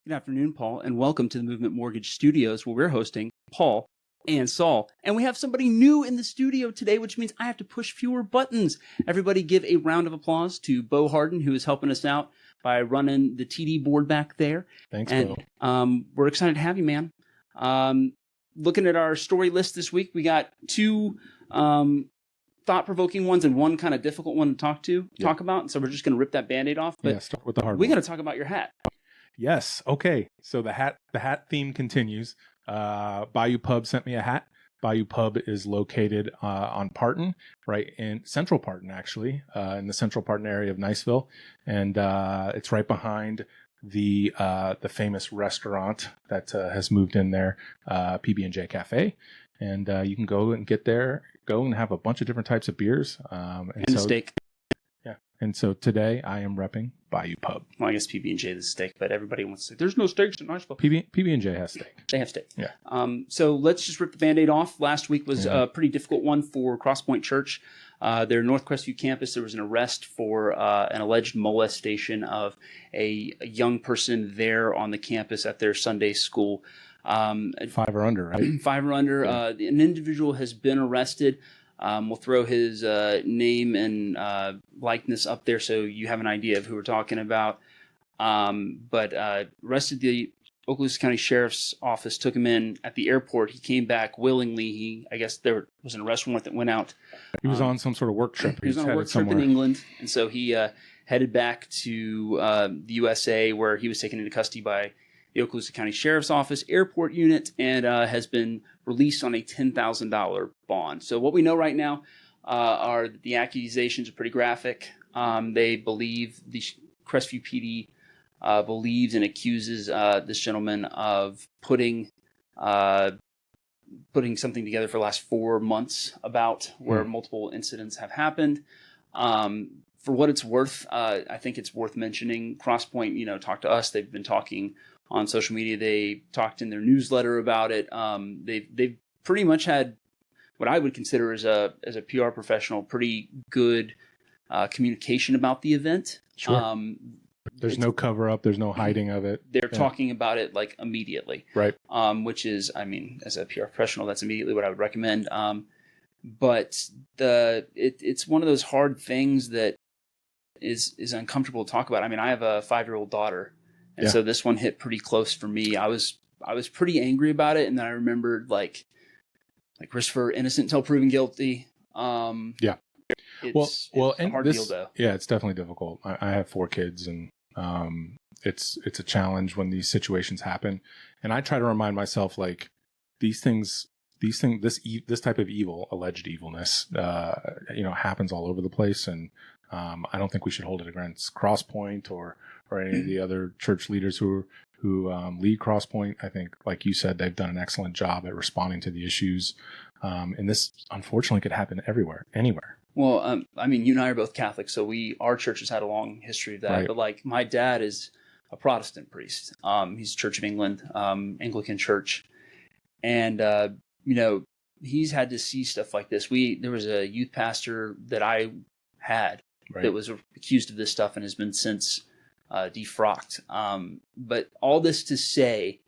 Good afternoon, Paul, and welcome to the Movement Mortgage Studios, where we're hosting Paul and Saul. And we have somebody new in the studio today, which means I have to push fewer buttons. Everybody give a round of applause to Bo Harden, who is helping us out by running the TD board back there. Thanks, and, Bo. We're excited to have you, man. Looking at our story list this week, we got two thought-provoking ones and one kind of difficult one to talk about. And so we're just going to rip that Band-Aid off. But start with the hard we one. got to talk about your hat. Yes. Okay. So the hat theme continues. Bayou Pub sent me a hat. Bayou Pub is located on Parton, right in Central Parton, actually, in the Central Parton area of Niceville, and it's right behind the famous restaurant that has moved in there, PB&J Cafe, and you can go and go and have a bunch of different types of beers and a steak. And so today I am repping Bayou Pub. Well, I guess PB&J is steak, but everybody wants to. There's no steaks in Niceville. PB&J has steak. They have steak. Yeah. So let's just rip the Band-Aid off. Last week was a pretty difficult one for Crosspoint Church. Their North Crestview campus, there was an arrest for an alleged molestation of a young person there on the campus at their Sunday school. 5 or under, right? 5 or under. Yeah. An individual has been arrested. We'll throw his name and likeness up there so you have an idea of who we're talking about. But arrested the Okaloosa County Sheriff's Office, took him in at the airport. He came back willingly. I guess there was an arrest warrant that went out. He was on some sort of work trip. He was on a work trip in England, and so he headed back to the USA, where he was taken into custody by the Okaloosa County Sheriff's Office Airport Unit, and has been released on a $10,000 bond. So what we know right now are that the accusations are pretty graphic. They believe, the Crestview PD believes and accuses this gentleman of putting something together for the last 4 months about where multiple incidents have happened. For what it's worth, I think it's worth mentioning. Crosspoint, talked to us. They've been talking on social media. They talked in their newsletter about it. They've pretty much had what I would consider as a PR professional pretty good communication about the event. Sure. There's no cover up. There's no hiding of it. They're talking about it like immediately, right? Which is, I mean, as a PR professional, that's immediately what I would recommend. But it's one of those hard things that is uncomfortable to talk about. I mean, I have a 5-year-old daughter. And so this one hit pretty close for me. I was pretty angry about it, and then I remembered like Christopher, innocent until proven guilty. It's a hard deal, though. Yeah, it's definitely difficult. I have 4 kids, and it's a challenge when these situations happen. And I try to remind myself, like, this type of evil, alleged evilness, happens all over the place, and I don't think we should hold it against Crosspoint or any of the other church leaders who lead Crosspoint. I think, like you said, they've done an excellent job at responding to the issues. And this, unfortunately, could happen anywhere. Well, I mean, you and I are both Catholic, so our church has had a long history of that. Right. But like, my dad is a Protestant priest. He's Church of England, Anglican Church, and he's had to see stuff like this. There was a youth pastor that I had that was accused of this stuff and has been since defrocked. But all this to say,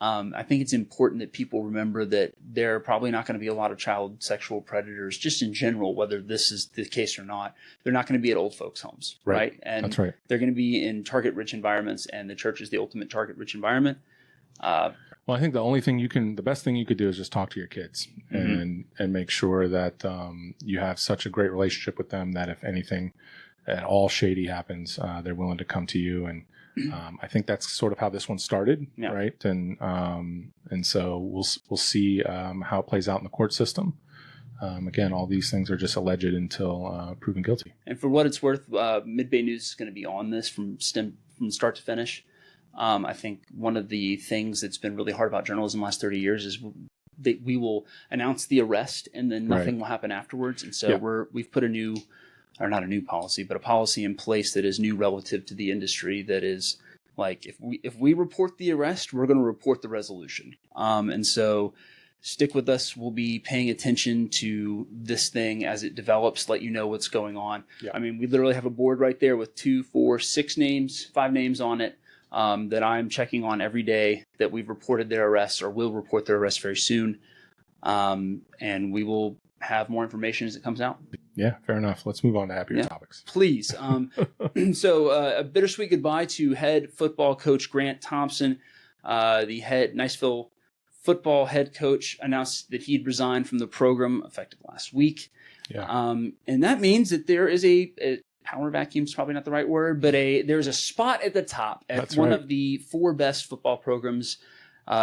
I think it's important that people remember that there are probably not going to be a lot of child sexual predators, just in general, whether this is the case or not. They're not going to be at old folks' homes, right? And that's right. They're going to be in target-rich environments, and the church is the ultimate target-rich environment. Well, I think the best thing you could do is just talk to your kids and make sure that you have such a great relationship with them that if anything at all shady happens, they're willing to come to you. And I think that's sort of how this one started, right? And so we'll see how it plays out in the court system. Again, all these things are just alleged until proven guilty. And for what it's worth, Mid-Bay News is going to be on this from start to finish. I think one of the things that's been really hard about journalism the last 30 years is that we will announce the arrest and then nothing will happen afterwards. And so we've put not a new policy, but a policy in place that is new relative to the industry. That is like, if we report the arrest, we're going to report the resolution. And so stick with us. We'll be paying attention to this thing as it develops, let you know what's going on. Yeah. I mean, we literally have a board right there with 2, 4, 6 names, 5 names on it. that I'm checking on every day that we've reported their arrests or will report their arrests very soon. And we will have more information as it comes out. Yeah, fair enough. Let's move on to happier topics. Please. So a bittersweet goodbye to head football coach Grant Thompson. The head Niceville football head coach announced that he'd resigned from the program effective last week. Yeah. And that means that there is a power vacuum is probably not the right word, but there's a spot at the top at one of the 4 best football programs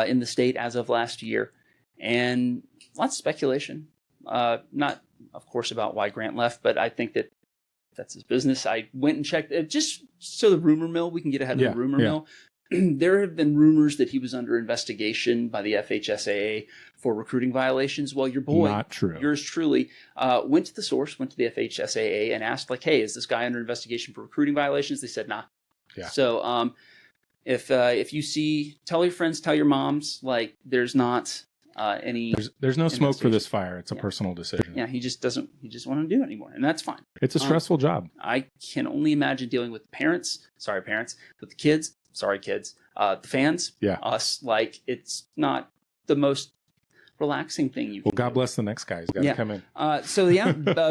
in the state as of last year. And lots of speculation. Not, of course, about why Grant left, but I think that that's his business. I went and checked just so the rumor mill, we can get ahead of the rumor mill. There have been rumors that he was under investigation by the FHSAA for recruiting violations. Well, your boy, not true. Yours truly, went to the source, went to the FHSAA and asked, like, hey, is this guy under investigation for recruiting violations? They said, nah. Yeah. So if you see, tell your friends, tell your moms, like, there's not any. There's no smoke for this fire. It's a personal decision. Yeah, he just want to do it anymore, and that's fine. It's a stressful job. I can only imagine dealing with parents. Sorry, parents. With the kids. Sorry, kids. The fans. Yeah. Us. Like, it's not the most relaxing thing you can God do. bless the next guy. He's got to come in.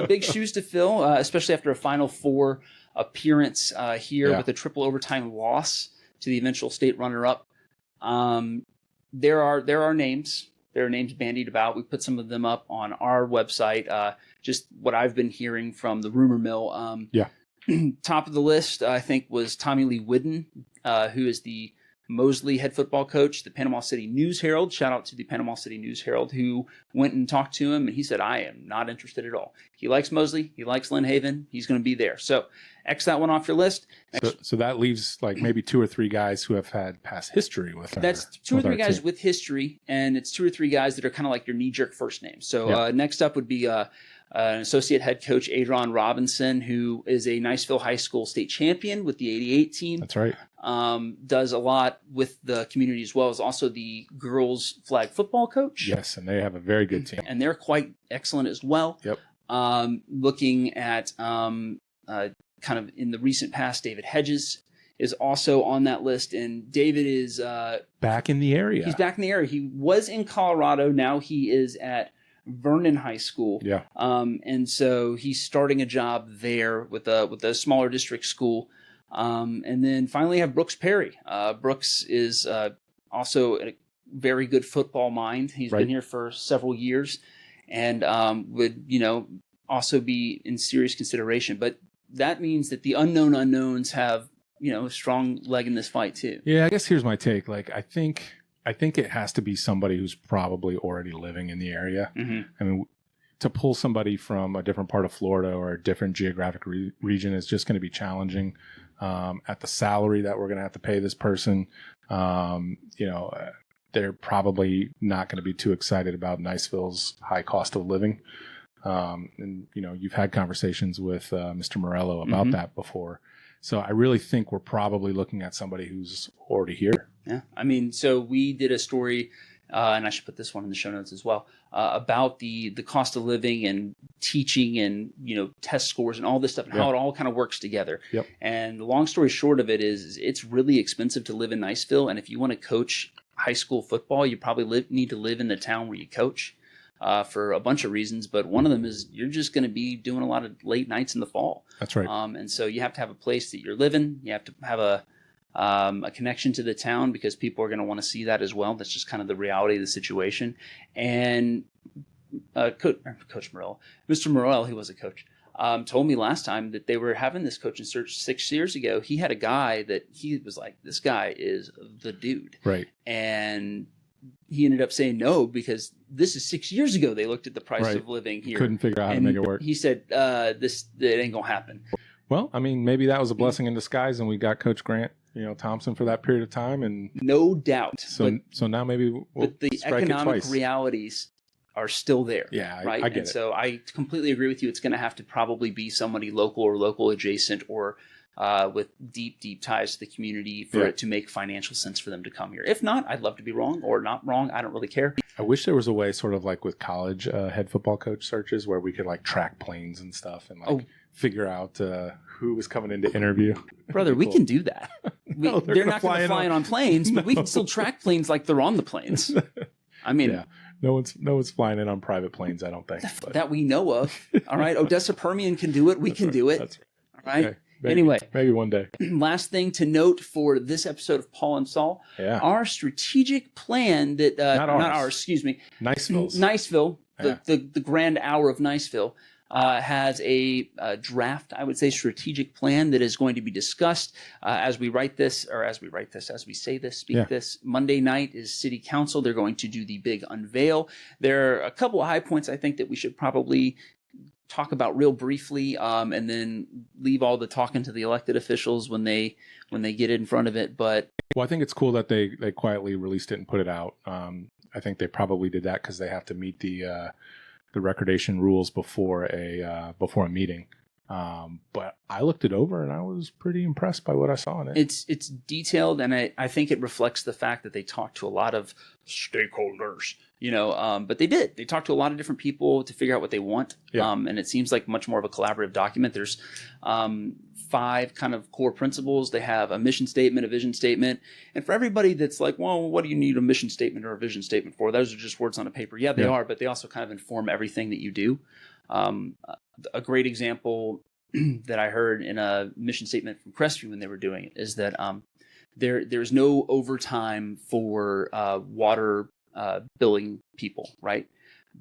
Big shoes to fill, especially after a Final Four appearance here with a triple overtime loss to the eventual state runner-up. There are names. There are names bandied about. We put some of them up on our website. Just what I've been hearing from the rumor mill. Top of the list, I think, was Tommy Lee Whidden, who is the Mosley head football coach, the Panama City News-Herald. Shout out to the Panama City News-Herald, who went and talked to him, and he said, I am not interested at all. He likes Mosley. He likes Lynn Haven. He's going to be there. So X that one off your list. So that leaves like maybe 2 or 3 guys who have had past history with That's 2 or 3 guys with history, and it's 2 or 3 guys that are kind of like your knee-jerk first names. So next up would be an associate head coach, Adron Robinson, who is a Niceville High School state champion with the 88 team. That's right. Does a lot with the community as well as also the girls flag football coach. Yes, and they have a very good team. And they're quite excellent as well. Yep. Looking at kind of in the recent past, David Hedges is also on that list. And David is back in the area. He's back in the area. He was in Colorado. Now he is at Vernon High School. Yeah. And so he's starting a job there with a smaller district school. And then finally have Brooks Perry. Brooks is also a very good football mind. He's been here for several years and would, also be in serious consideration. But that means that the unknown unknowns have, a strong leg in this fight too. Yeah, I guess here's my take. Like, I think it has to be somebody who's probably already living in the area. Mm-hmm. I mean, to pull somebody from a different part of Florida or a different geographic region is just going to be challenging. At the salary that we're going to have to pay this person, they're probably not going to be too excited about Niceville's high cost of living. And you've had conversations with Mr. Morello about that before. So I really think we're probably looking at somebody who's already here. Yeah. I mean, so we did a story, and I should put this one in the show notes as well, about the cost of living and teaching and, test scores and all this stuff and how it all kind of works together. Yep. And the long story short of it is it's really expensive to live in Niceville. And if you want to coach high school football, you probably need to live in the town where you coach for a bunch of reasons. But one of them is you're just going to be doing a lot of late nights in the fall. That's right. And so you have to have a place that you're living. You have to have a connection to the town because people are going to want to see that as well. That's just kind of the reality of the situation. And Coach Morel, Mr. Morel, he was a coach, told me last time that they were having this coaching search 6 years ago. He had a guy that he was like, this guy is the dude. Right. And he ended up saying no because this is 6 years ago. They looked at the price of living here. Couldn't figure out how to make it work. He said, it ain't going to happen. Well, I mean, maybe that was a blessing in disguise, and we got Coach Grant, Thompson for that period of time, and no doubt. So now maybe we'll but the economic realities are still there. Yeah, right. I get and it. So I completely agree with you. It's going to have to probably be somebody local or local adjacent, or with deep ties to the community for it to make financial sense for them to come here. If not, I'd love to be wrong or not wrong. I don't really care. I wish there was a way, sort of like with college head football coach searches, where we could like track planes and stuff and figure out who was coming in to interview. Brother, we can do that. No, they're not going to fly in on planes, but we can still track planes like they're on the planes. I mean, yeah. No one's flying in on private planes, I don't think. But. That we know of. All right. Odessa Permian can do it. We can do it. That's right. All right. Okay. Anyway, maybe one day. Last thing to note for this episode of Paul and Saul, our strategic plan that not ours, excuse me, Niceville, the grand hour of Niceville, has a draft, I would say, strategic plan that is going to be discussed as we say this, speak this. Monday night is City Council. They're going to do the big unveil. There are a couple of high points I think that we should probably talk about real briefly, and then leave all the talking to the elected officials when they get in front of it. But I think it's cool that they quietly released it and put it out. I think they probably did that because they have to meet the recordation rules before a meeting. But I looked it over and I was pretty impressed by what I saw in it. It's detailed, and I think it reflects the fact that they talked to a lot of stakeholders, but they talked to a lot of different people to figure out what they want. And it seems like much more of a collaborative document. There's 5 kind of core principles. They have a mission statement, a vision statement. And for everybody that's like, well, what do you need a mission statement or a vision statement for? Those are just words on a paper. Yeah, they are, but they also kind of inform everything that you do. A great example that I heard in a mission statement from Crestview when they were doing it is that there's no overtime for water billing people, right?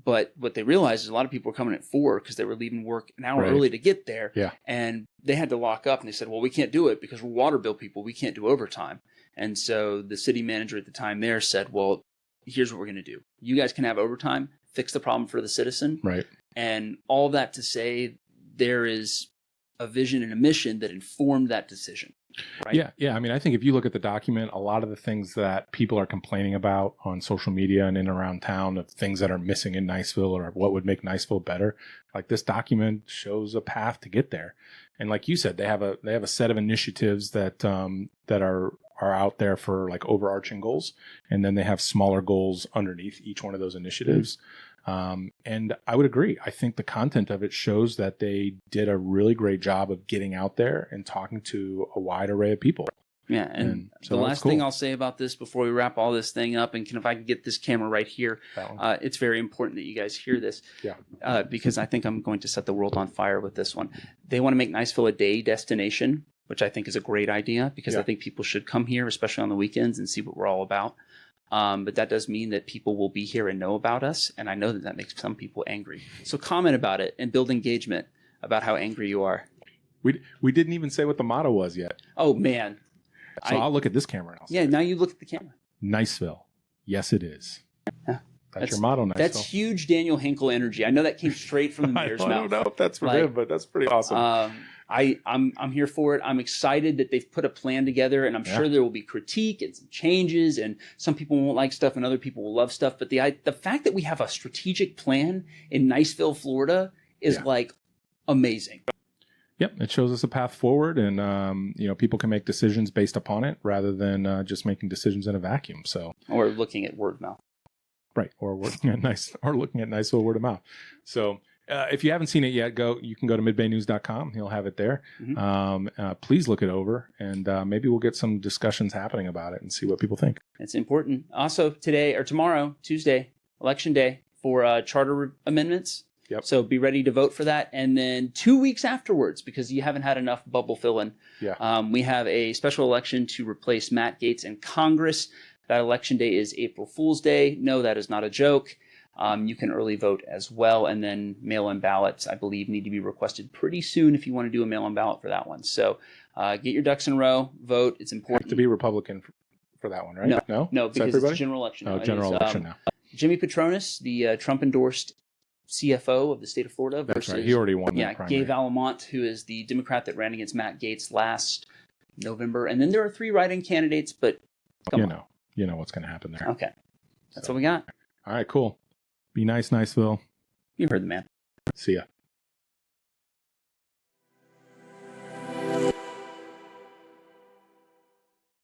But what they realized is a lot of people were coming at 4 because they were leaving work an hour early to get there. Yeah. And they had to lock up, and they said, well, we can't do it because we're water bill people. We can't do overtime. And so the city manager at the time there said, well, here's what we're going to do. You guys can have overtime, fix the problem for the citizen. Right. And all that to say there is a vision and a mission that informed that decision. Right? Yeah. I mean, I think if you look at the document, a lot of the things that people are complaining about on social media and in and around town of things that are missing in Niceville or what would make Niceville better, like this document shows a path to get there. And like you said, they have a set of initiatives that are out there for like overarching goals, and then they have smaller goals underneath each one of those initiatives. And I would agree. I think the content of it shows that they did a really great job of getting out there and talking to a wide array of people. Yeah, and so the last thing I'll say about this before we wrap all this thing up, and if I can get this camera right here, it's very important that you guys hear this. Yeah. Because I think I'm going to set the world on fire with this one. They want to make Niceville a day destination, which I think is a great idea because I think people should come here, especially on the weekends, and see what we're all about. But that does mean that people will be here and know about us, and I know that makes some people angry. So comment about it and build engagement about how angry you are. We didn't even say what the motto was yet. Oh, man. So I'll look at this camera and I'll say now you look at the camera. Niceville. Yes, it is. Yeah. That's your motto, Niceville. That's huge Daniel Hinkle energy. I know that came straight from the mayor's mouth. I don't know if that's for him, but that's pretty awesome. I'm here for it. I'm excited that they've put a plan together, and I'm sure there will be critique and some changes, and some people won't like stuff and other people will love stuff. But the fact that we have a strategic plan in Niceville, Florida is like amazing. Yep, it shows us a path forward, and people can make decisions based upon it rather than just making decisions in a vacuum. Or looking at word of mouth. Right, or looking at Niceville word of mouth. So if you haven't seen it yet, you can go to midbaynews.com. He'll have it there. Mm-hmm. Please look it over, and maybe we'll get some discussions happening about it and see what people think. It's important. Also, tomorrow, Tuesday, Election Day, for charter amendments. Yep. So be ready to vote for that. And then 2 weeks afterwards, because you haven't had enough bubble filling, we have a special election to replace Matt Gaetz in Congress. That election day is April Fool's Day. No, that is not a joke. You can early vote as well. And then mail-in ballots, I believe, need to be requested pretty soon if you want to do a mail-in ballot for that one. So get your ducks in a row, vote. It's important. You have to be Republican for that one, right? No, because it's a general election. Oh, general election now. Jimmy Petronis, the Trump-endorsed CFO of the state of Florida. That's right. He already won that primary. Gabe Alamont, who is the Democrat that ran against Matt Gaetz last November. And then there are 3 write-in candidates, but you know what's going to happen there. Okay. That's what we got. All right, cool. Be nice, Niceville. You heard the man. See ya.